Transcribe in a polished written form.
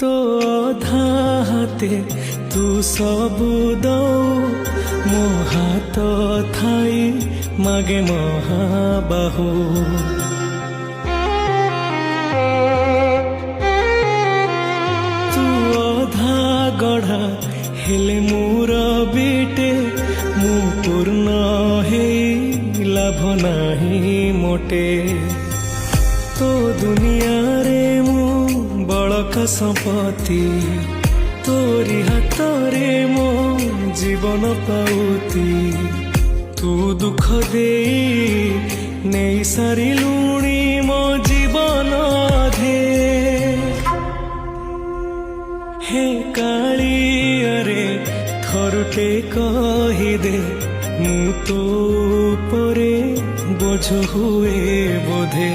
तो अधा हाते तू सबु दौ मो हाथ थाई मागे महाबाहु तू अधा गढ़ा हेले मोर बेटे मु पूर्ण हे लाभ नाही मोटे तो दुनिया रे मु बड़का संपत्ति तोरी हाथ रे मो जीवन पाउती तू दुख दे नहीं सारी लुणी मो जीवन धे हे काली अरे थरुटे कही दे मु तो परे बोझ हुए बोधे।